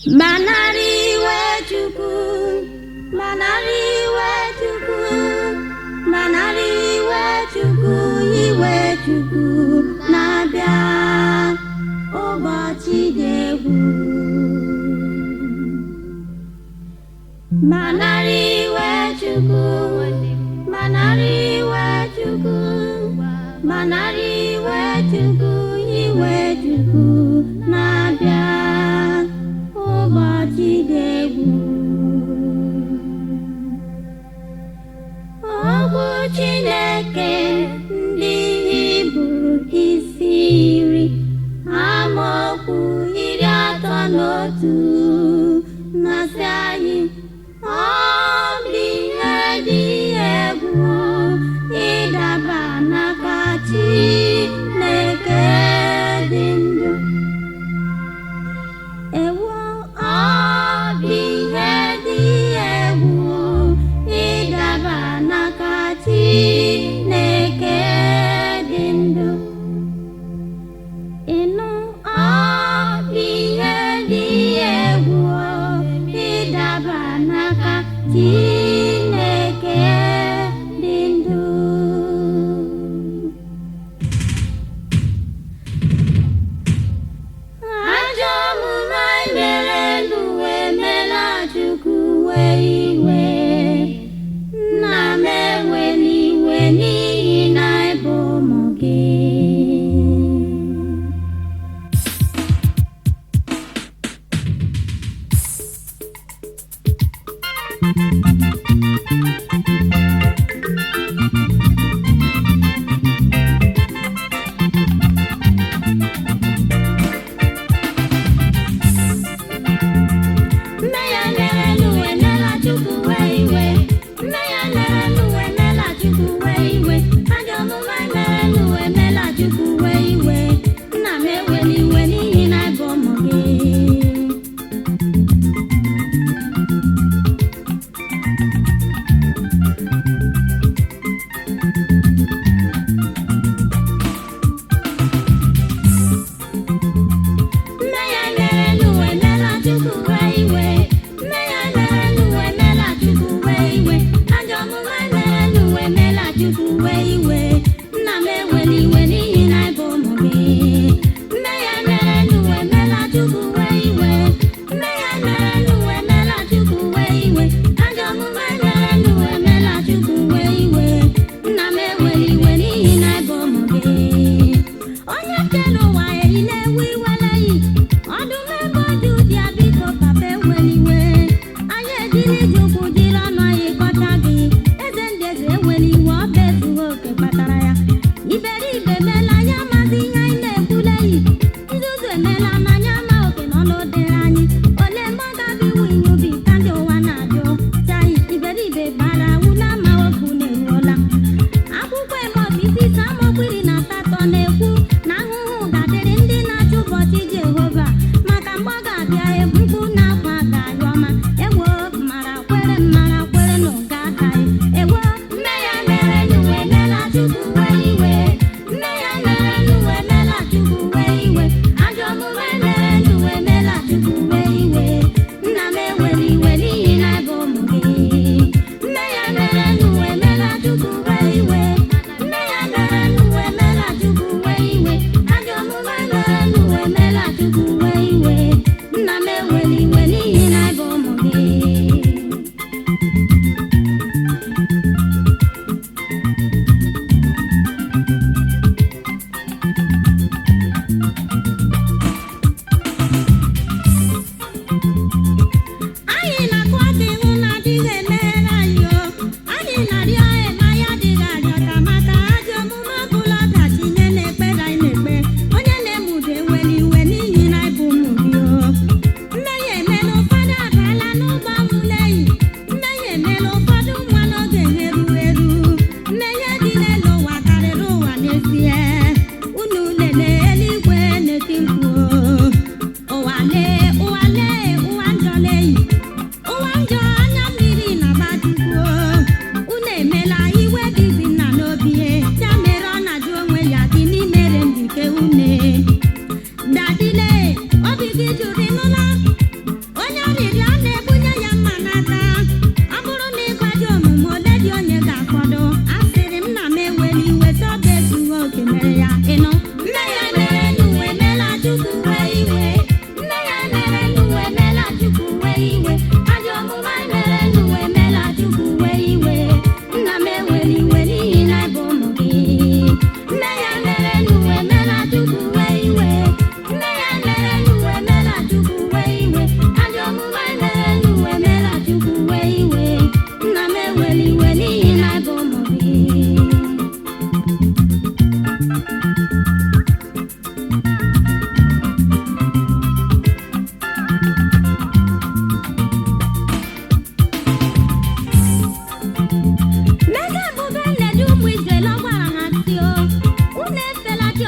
Gbanari Iwe Chukwu, Gbanari Iwe Chukwu, Gbanari Iwe Chukwu, Iwe Chukwu na-abịa ụbọchị dị egwu. Gbanari Iwe Chukwu, Gbanari Iwe Chukwu, Gbanari Iwe Chukwu, Iwe Chukwu na-abịa ụbọchị dị egwu. Okwu Chineke ndị Hibru isi 10 amaokwu 31 na-asị anyị, ọ bụ ihe dị egwu ịdaba n'aka Chineke dị ndụ. Ewo, ọ bụ ihe dị egwu ịdaba n'aka Chineke dị ndụ. Ịnụ, ọ bụ ihe dị egwu ịdaba n'aka Chineke dị ndụ. Ajọ omume anyị mere n'ụwa emela Chukwu wee iwe. Nna m ewela iwe n'ihi na anyị bụ ụmụ gị.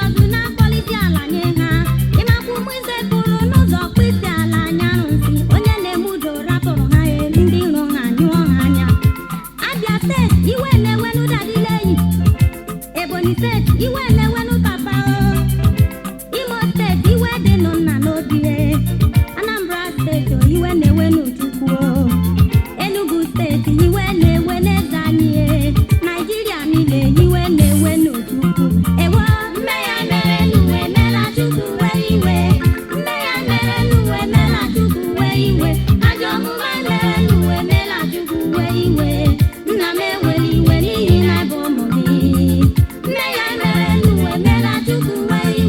ọzụ na-akpọlite ala nye ha. Ịmakwa ụmụ ise pụrụ n'ụzọ kpịsị ala anya arụsị. Onye na-egbudo rapụrụ ha elu, ndị iro ha nyụọ ha anya. Abia steeti iwe na-ewenu Dadileyi. Ebonyi steeti iwe na-ewenu papa o. Imo steeti iwe dị nụ nna n'obi e. Anambra steeti o iwe na-ewenu Chukwu o. Enugu steeti iwe na-ewe n'eze anyị e. Naijiria niile iwe na-ewenu Chukwu. Ewo mme ya mere n'uwe mela Chukwu wee iwe. Mme ya mere n'uwe mela Chukwu wee iwe. Ajọ omume mere n'uwe mela Chukwu wee iwe. Nna m eweli iwe n'ihi na bụ ụmụ gị. Mme ya mere n'uwe mela Chukwu wee iwe.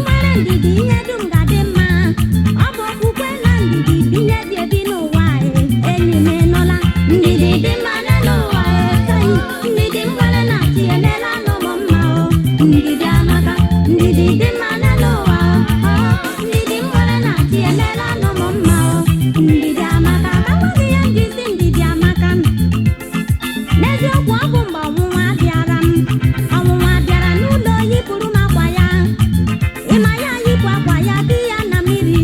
nwere ndidi ihe dum ga-adị mma. Ọ bụ okwukwe na ndidi bụ ihe dị ebi n'ụwa enyi m ịnụla. Ndidi dị mma n'ụwa ndidi m nwere na chi emela n'ụmụ mma o. Ndidi amaka, ndidi dị mma n'ụwa ndidi m nwere na chi emela n'ụmụ mma o. Ndidi amaka, amaghị ihe m ji si ndidi amaka. N'eziokwu ọ bụ mgbe ọnwụnwa bịara m. Ọnwụnwa bịara n'ụlọ yipụrụ m akwa ya. Ịma ya yipụ akwa ya dị ya na mmiri.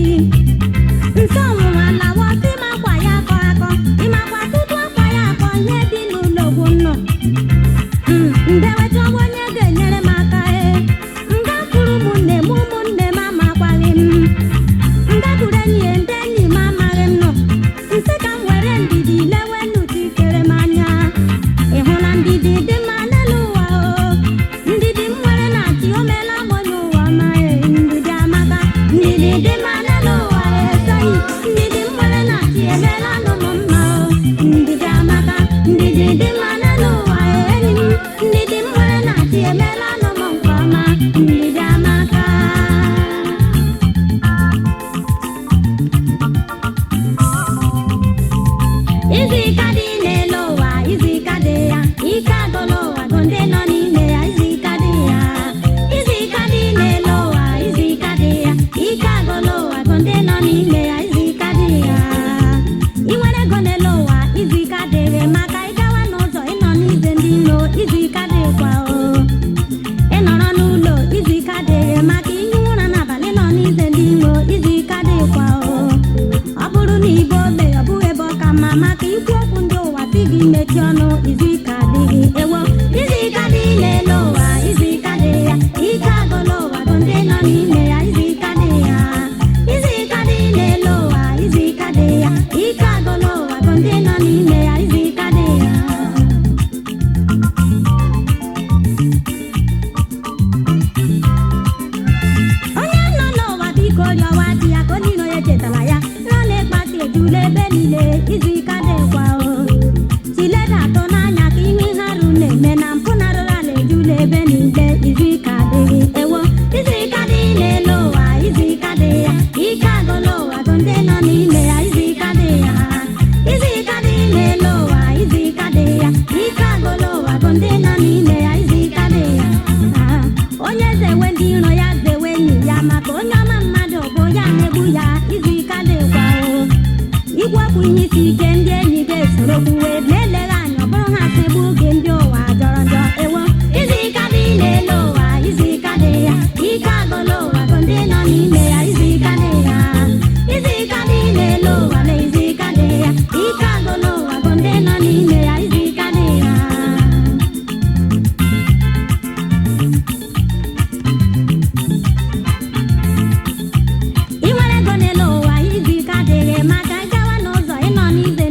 Nso ọnwụnwa lawa sị m akwa ya akọ akọ. Ịmakwa tutu akwa ya akọ ihe dị n'ụlọ Ogbonna. Mbewe chọwa onye ga-enyere m aka nga kwuru ụmụnne m amakwaghị m. Nga kwuru enyi ndị enyi m amaghị m nọ. Nsị ka m were ndidi lewe nnụtụ ikere m anya. Ịhụ na ndidi dị mma n'elu ụwa o. Ndidi m nwere na chi o meela m onye ụwa ọma ndidi amaka. Ndidi dị mma n'elu ụwa esoghị. Ndidi m nwere na chi emeela n'ụmụ mma o. Ndidi amaka, ndidi dị mma n'elu ụwa enyi m. Ndidi m nwere na chi emeela n'ụmụ nke ọma. Ndidi amaka. Izu ike dị n'elu ụwa, izu ike dị ya. Ike agụla ụwa bụ ndị nọ n'ime ya, izu ike dị ya. Izu ike dị n'elu ụwa, izu ike dị ya. Ike agụla ụwa bụ ndị nọ n'ime ya, izu ike dị ya. Ị nwere ego n'elu ụwa, izu ike adịghị maka ịgawa n'ụzọ ịnọ n'ize ndị iro, izu ike adịghịkwa o. Ị nọrọ n'ụlọ, izu ike adịghị maka ihi ụra n'abalị nọ n'ize ndị iro, izu ike adịghịkwa o. Ọ bụrụ na ibe ogbe ọ bụghị ebe ọ ka mma maka ikwu okwu ndị ụwa dị gị mechie ọnụ, izu ike adịghị ewo. Izu ike adịghị n'elu ụwa, izu ike adịghị ya. Ike agụla ụwa bụ ndị nọ n'ime ya, izu ike adịghị ya. Izu ike adịghị n'elu ụwa, izu ike adịghị ya. Ike agụla ụwa bụ ndị nọ n'ime ya, izu ike adịghị ya. Onye nọ n'ụwa biko rịọwa di ya ka o niile onye chetara ya. Nọ na-ekpasi ejula ebe niile, izu ike adịghịkwa o. Chileda atọ n'anya ka ihe harụ na-eme na mpụ na arụrụ ala ejula ebe niile, izu ike adịghị ewo. Izu ike adịghị n'elu ụwa, izu ike adịghị ya. Ike agụla ụwa bụ ndị nọ n'ime ya, izu ike adịghị ya. Izu ike adịghị n'elu ụwa, izu ike adịghị ya. Ike agụla ụwa bụ ndị nọ n'ime ya, izu ike adịghị ya. Onye zewe ndị iro ya zewe enyi ya maka onye ọma mmadụ bụ ya na-egbu ya, izu ike adịghịkwa o. Igwepụ ihe isi ike ndị enyi ga-esoro kwuwe na-eleghị anya ọ bụrụ ha segbu oge ndị ụwa jọrọ njọ ewo. Izu ike adịghị n'elu ụwa, izu ike adịghị ya. Ike agụla ụwa bụ ndị nọ n'ime ya, izu ike adịghị ya. Izu ike adịghị n'elu ụwa na izu ike adịghị ya. Ike agụla ụwa bụ ndị nọ n'ime ya, izu ike adịghị ya. Ị nwere ego n'elu ụwa, izu ike adịghị maka ịgawa n'ụzọ ịnọ n'ize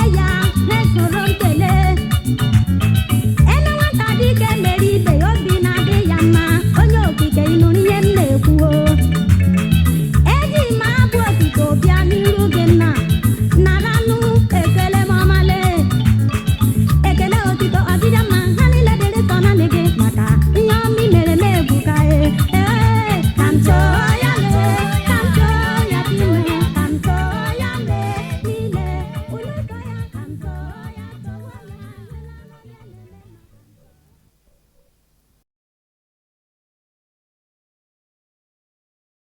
ya